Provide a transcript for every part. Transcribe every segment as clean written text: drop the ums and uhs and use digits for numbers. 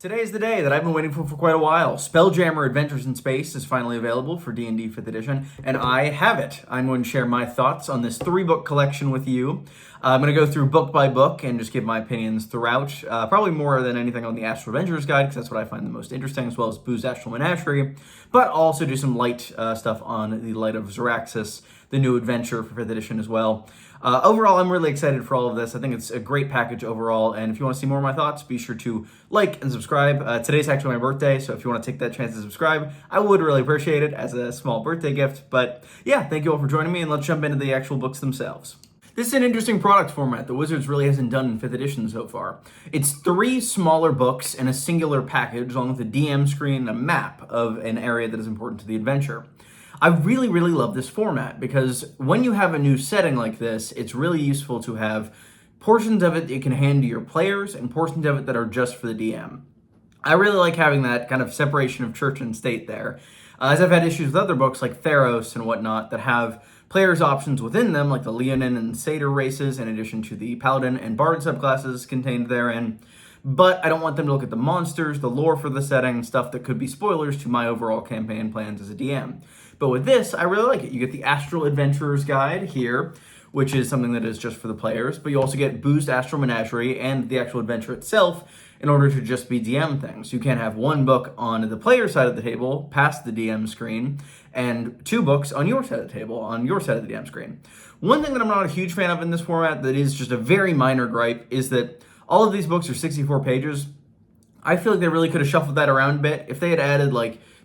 Today is the day that I've been waiting for quite a while. Spelljammer Adventures in Space is finally available for D&D 5th edition, and I have it. I'm going to share my thoughts on this 3-book collection with you. I'm going to go through book by book and just give my opinions throughout, probably more than anything on the Astral Adventures guide, because that's what I find the most interesting, as well as Boo's Astral Menagerie, but also do some light stuff on the Light of Xaryxis, the new adventure for 5th edition as well. Overall, I'm really excited for all of this. I think it's a great package overall, and if you want to see more of my thoughts, be sure to like and subscribe. Today's actually my birthday, so if you want to take that chance to subscribe, I would really appreciate it as a small birthday gift. But yeah, thank you all for joining me, and let's jump into the actual books themselves. This is an interesting product format that Wizards really hasn't done in 5th edition so far. It's 3 smaller books in a singular package, along with a DM screen and a map of an area that is important to the adventure. I really love this format because when you have a new setting like this, it's really useful to have portions of it that you can hand to your players and portions of it that are just for the DM. I really like having that kind of separation of church and state there, as I've had issues with other books like Theros and whatnot that have players' options within them, like the Leonin and Satyr races, in addition to the Paladin and Bard subclasses contained therein. But I don't want them to look at the monsters, the lore for the setting, stuff that could be spoilers to my overall campaign plans as a DM. But with this, I really like it. You get the Astral Adventurer's Guide here, which is something that is just for the players, but you also get Boo's Astral Menagerie and the actual adventure itself in order to just be DM things. You can't have one book on the player side of the table, past the DM screen, and 2 books on your side of the table, on your side of the DM screen. One thing that I'm not a huge fan of in this format that is just a very minor gripe is that all of these books are 64 pages. I feel like they really could have shuffled that around a bit. If they had added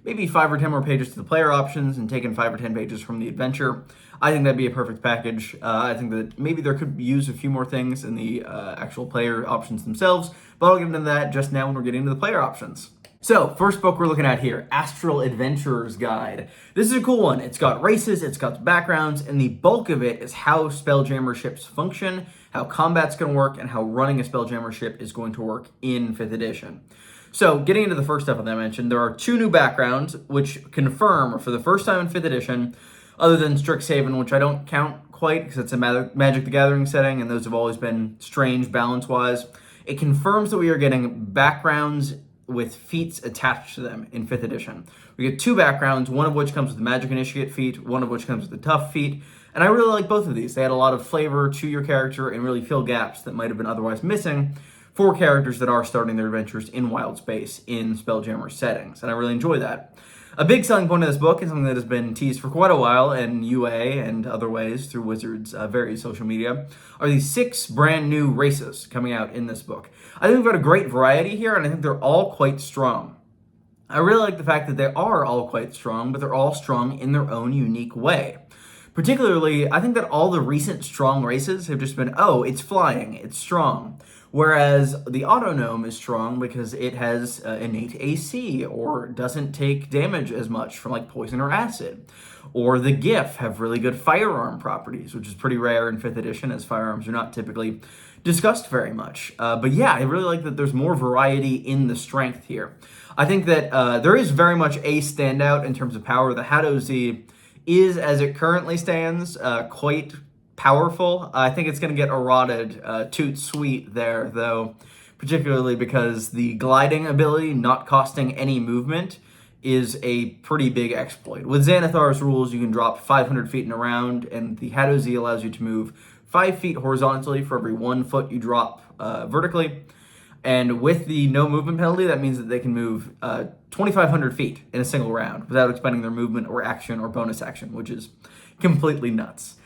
maybe 5 or 10 more pages to the player options and taken 5 or 10 pages from the adventure, I think that'd be a perfect package. I think that maybe there could be used a few more things in the actual player options themselves, but I'll get into that just now when we're getting into the player options. So, first book we're looking at here, Astral Adventurer's Guide. This is a cool one. It's got races, it's got backgrounds, and the bulk of it is how Spelljammer ships function, how combat's going to work, and how running a Spelljammer ship is going to work in 5th edition. So, getting into the first stuff that I mentioned, there are 2 new backgrounds, which confirm, for the first time in 5th edition, other than Strixhaven, which I don't count quite, because it's a Magic the Gathering setting, and those have always been strange balance-wise. It confirms that we are getting backgrounds with feats attached to them in 5th edition. We get 2 backgrounds, one of which comes with the Magic Initiate feat, one of which comes with the Tough feat, and I really like both of these. They add a lot of flavor to your character and really fill gaps that might have been otherwise missing for characters that are starting their adventures in wild space in Spelljammer settings, and I really enjoy that. A big selling point of this book, and something that has been teased for quite a while in UA and other ways through Wizards' various social media, are these 6 brand new races coming out in this book. I think we've got a great variety here, and I think they're all quite strong. I really like the fact that they are all quite strong, but they're all strong in their own unique way. Particularly, I think that all the recent strong races have just been, oh, it's flying, it's strong. Whereas the Autognome is strong because it has innate AC or doesn't take damage as much from poison or acid. Or the GIF have really good firearm properties, which is pretty rare in 5th edition as firearms are not typically discussed very much. But yeah, I really like that there's more variety in the strength here. I think that there is very much a standout in terms of power. The Hadozee is, as it currently stands, quite powerful. I think it's going to get eroded toot sweet there, though, particularly because the gliding ability, not costing any movement, is a pretty big exploit. With Xanathar's rules, you can drop 500 feet in a round, and the Hadozee allows you to move 5 feet horizontally for every 1 foot you drop vertically. And with the no movement penalty, that means that they can move 2,500 feet in a single round without expending their movement or action or bonus action, which is completely nuts.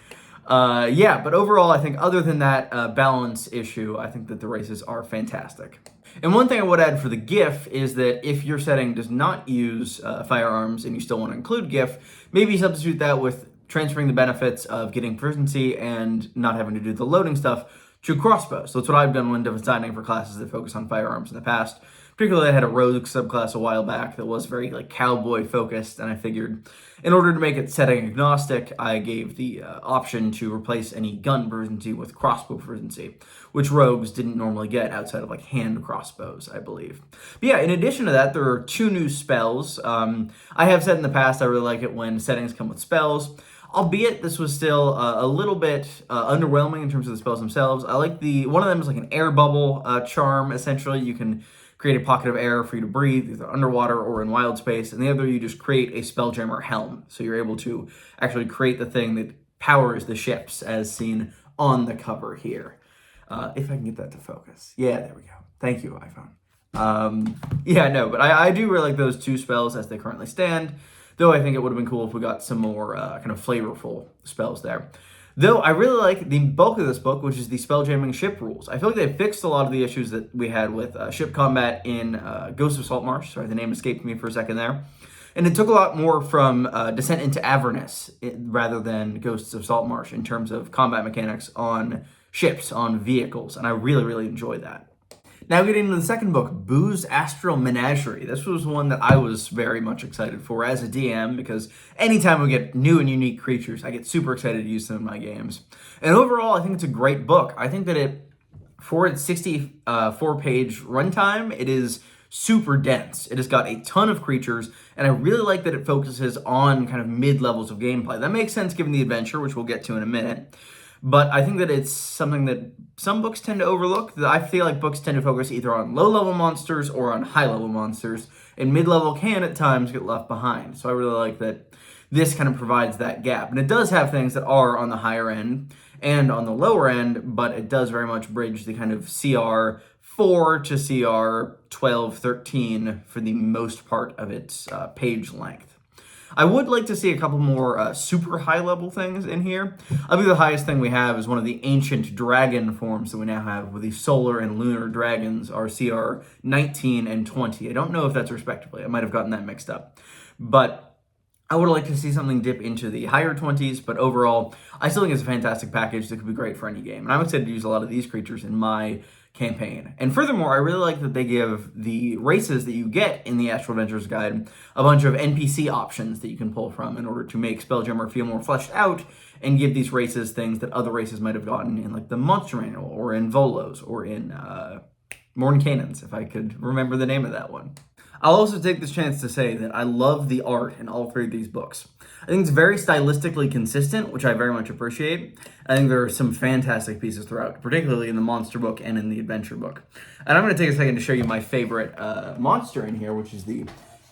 But overall, I think other than that balance issue, I think that the races are fantastic. And one thing I would add for the GIF is that if your setting does not use firearms and you still want to include GIF, maybe substitute that with transferring the benefits of getting proficiency and not having to do the loading stuff to crossbows. So that's what I've done when designing for classes that focus on firearms in the past. Particularly, I had a rogue subclass a while back that was very cowboy focused, and I figured in order to make it setting agnostic, I gave the option to replace any gun proficiency with crossbow proficiency, which rogues didn't normally get outside of hand crossbows, I believe. But yeah, in addition to that, there are 2 new spells. I have said in the past I really like it when settings come with spells. Albeit this was still a little bit underwhelming in terms of the spells themselves. I like one of them is an air bubble charm, essentially. You can create a pocket of air for you to breathe, either underwater or in wild space, and the other you just create a Spelljammer helm. So you're able to actually create the thing that powers the ships, as seen on the cover here. If I can get that to focus. Yeah, there we go. Thank you, iPhone. Yeah, no, but I do really like those two spells as they currently stand, though I think it would have been cool if we got some more kind of flavorful spells there. Though I really like the bulk of this book, which is the spelljamming ship rules. I feel like they fixed a lot of the issues that we had with ship combat in Ghost of Saltmarsh. Sorry, the name escaped me for a second there. And it took a lot more from Descent into Avernus rather than Ghosts of Saltmarsh in terms of combat mechanics on ships, on vehicles, and I really, really enjoyed that. Now getting into the second book, Boo's Astral Menagerie. This was one that I was very much excited for as a DM because anytime we get new and unique creatures, I get super excited to use them in my games. And overall, I think it's a great book. I think that for its 64-page runtime, it is super dense. It has got a ton of creatures, and I really like that it focuses on kind of mid-levels of gameplay. That makes sense given the adventure, which we'll get to in a minute. But I think that it's something that some books tend to overlook. I feel like books tend to focus either on low-level monsters or on high-level monsters, and mid-level can at times get left behind. So I really like that this kind of provides that gap. And it does have things that are on the higher end and on the lower end, but it does very much bridge the kind of CR 4 to CR 12, 13 for the most part of its page length. I would like to see a couple more super high-level things in here. I believe the highest thing we have is one of the ancient dragon forms that we now have, with the solar and lunar dragons are CR 19 and 20. I don't know if that's respectively. I might have gotten that mixed up. But I would like to see something dip into the higher 20s, but overall, I still think it's a fantastic package that could be great for any game. And I'm excited to use a lot of these creatures in my campaign. And furthermore, I really like that they give the races that you get in the Astral Adventures Guide a bunch of NPC options that you can pull from in order to make Spelljammer feel more fleshed out and give these races things that other races might have gotten in like the Monster Manual or in Volos or in Morn Canaans, if I could remember the name of that one. I'll also take this chance to say that I love the art in all three of these books. I think it's very stylistically consistent, which I very much appreciate. I think there are some fantastic pieces throughout, particularly in the monster book and in the adventure book. And I'm going to take a second to show you my favorite monster in here, which is the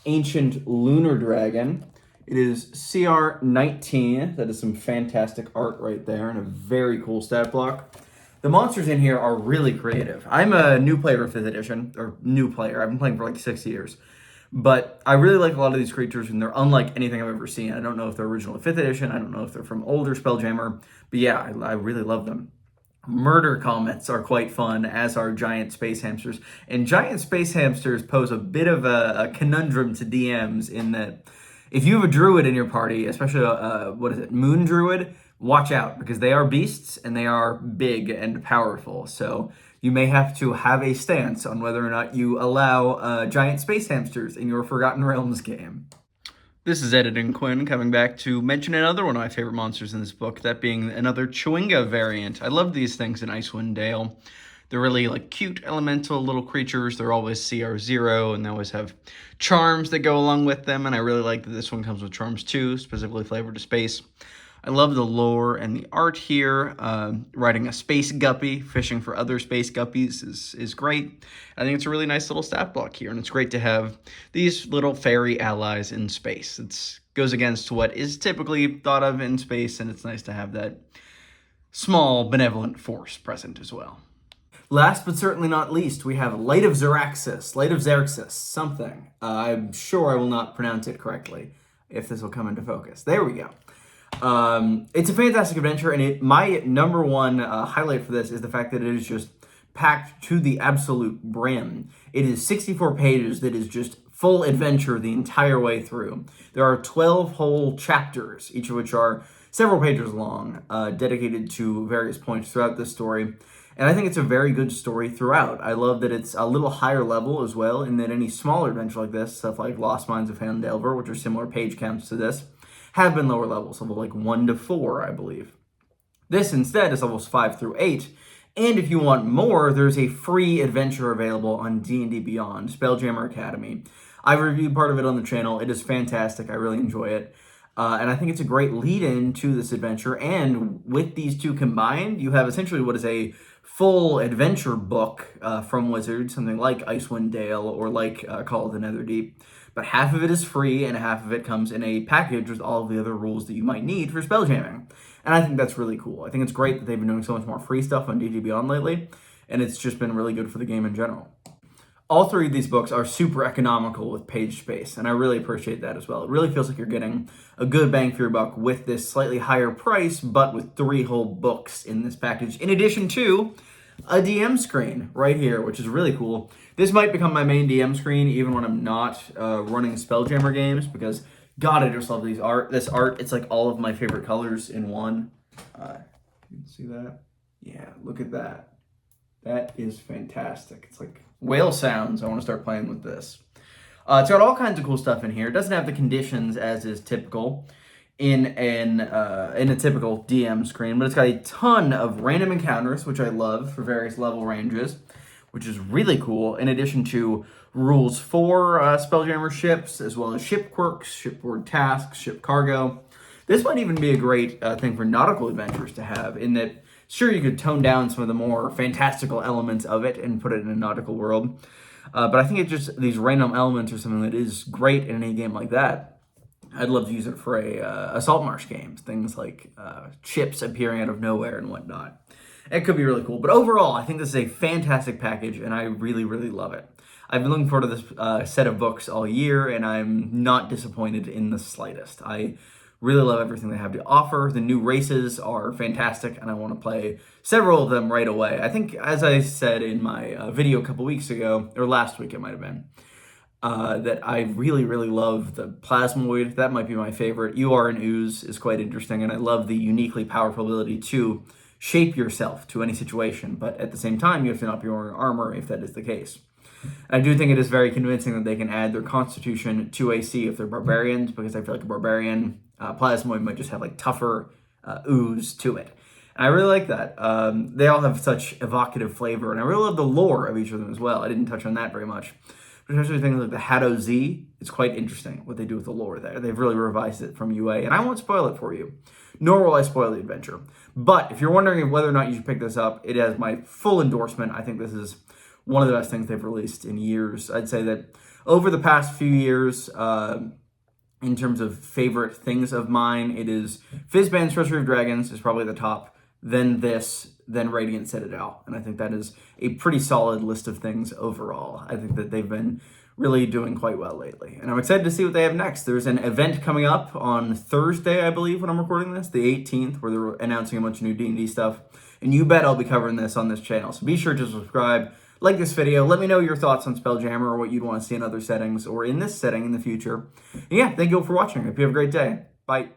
Ancient Lunar Dragon. It is CR 19. That is some fantastic art right there and a very cool stat block. The monsters in here are really creative. I'm a new player of 5th edition, or new player. I've been playing for like 6 years. But I really like a lot of these creatures, and they're unlike anything I've ever seen. I don't know if they're original 5th edition. I don't know if they're from older Spelljammer. But yeah, I really love them. Murder comets are quite fun, as are giant space hamsters. And giant space hamsters pose a bit of a conundrum to DMs in that if you have a druid in your party, especially moon druid, watch out, because they are beasts and they are big and powerful. So you may have to have a stance on whether or not you allow giant space hamsters in your Forgotten Realms game. This is Editing Quinn coming back to mention another one of my favorite monsters in this book, that being another Chewinga variant. I love these things in Icewind Dale. They're really like cute elemental little creatures. They're always CR0 and they always have charms that go along with them. And I really like that this one comes with charms too, specifically flavored to space. I love the lore and the art here. Riding a space guppy, fishing for other space guppies is great. I think it's a really nice little stat block here, and it's great to have these little fairy allies in space. It goes against what is typically thought of in space, and it's nice to have that small benevolent force present as well. Last but certainly not least, we have Light of Xaryxis, something. I'm sure I will not pronounce it correctly if this will come into focus. There we go. It's a fantastic adventure, and my number one highlight for this is the fact that it is just packed to the absolute brim. It is 64 pages that is just full adventure the entire way through. There are 12 whole chapters, each of which are several pages long, dedicated to various points throughout this story. And I think it's a very good story throughout. I love that it's a little higher level as well, in that any smaller adventure like this, stuff like Lost Mines of Phandelver, which are similar page counts to this, have been lower levels, level like 1 to 4, I believe. This instead is levels 5 through 8. And if you want more, there's a free adventure available on D&D Beyond, Spelljammer Academy. I've reviewed part of it on the channel. It is fantastic. I really enjoy it. And I think it's a great lead-in to this adventure. And with these two combined, you have essentially what is a full adventure book from Wizards, something like Icewind Dale or like Call of the Netherdeep. But half of it is free and half of it comes in a package with all of the other rules that you might need for spelljamming. And I think that's really cool. I think it's great that they've been doing so much more free stuff on D&D Beyond lately, and it's just been really good for the game in general. All three of these books are super economical with page space, and I really appreciate that as well. It really feels like you're getting a good bang for your buck with this slightly higher price, but with 3 whole books in this package, in addition to a DM screen right here, which is really cool. This might become my main DM screen even when I'm not running Spelljammer games, because God, I just love this art. It's like all of my favorite colors in one. You can see that? Yeah, look at that. That is fantastic. It's like whale sounds. I want to start playing with this. It's got all kinds of cool stuff in here. It doesn't have the conditions as is typical in a typical DM screen, but it's got a ton of random encounters, which I love, for various level ranges, which is really cool, in addition to rules for Spelljammer ships, as well as ship quirks, shipboard tasks, ship cargo. This might even be a great thing for nautical adventures to have, in that, sure, you could tone down some of the more fantastical elements of it and put it in a nautical world, but I think these random elements are something that is great in any game like that. I'd love to use it for a Salt Marsh games, things like ships appearing out of nowhere and whatnot. It could be really cool. But overall, I think this is a fantastic package, and I really, really love it. I've been looking forward to this set of books all year, and I'm not disappointed in the slightest. I really love everything they have to offer. The new races are fantastic, and I want to play several of them right away. I think, as I said in my video a couple weeks ago, or last week it might have been, that I really, really love the Plasmoid. That might be my favorite. You Are an Ooze is quite interesting, and I love the uniquely powerful ability to shape yourself to any situation, but at the same time, you have to not be wearing armor if that is the case. I do think it is very convincing that they can add their constitution to AC if they're barbarians, because I feel like a barbarian Plasmoid might just have like tougher ooze to it. And I really like that. They all have such evocative flavor, and I really love the lore of each of them as well. I didn't touch on that very much. But especially things like the Haddo Z, it's quite interesting what they do with the lore there. They've really revised it from UA, and I won't spoil it for you, nor will I spoil the adventure. But if you're wondering whether or not you should pick this up, it has my full endorsement. I think this is one of the best things they've released in years. I'd say that over the past few years, in terms of favorite things of mine, it is Fizban's Treasury of Dragons is probably the top, then this, then Radiant Citadel. And I think that is a pretty solid list of things overall. I think that they've been really doing quite well lately. And I'm excited to see what they have next. There's an event coming up on Thursday, I believe, when I'm recording this, the 18th, where they're announcing a bunch of new D&D stuff. And you bet I'll be covering this on this channel. So be sure to subscribe, like this video, let me know your thoughts on Spelljammer or what you'd want to see in other settings or in this setting in the future. And yeah, thank you all for watching. I hope you have a great day. Bye.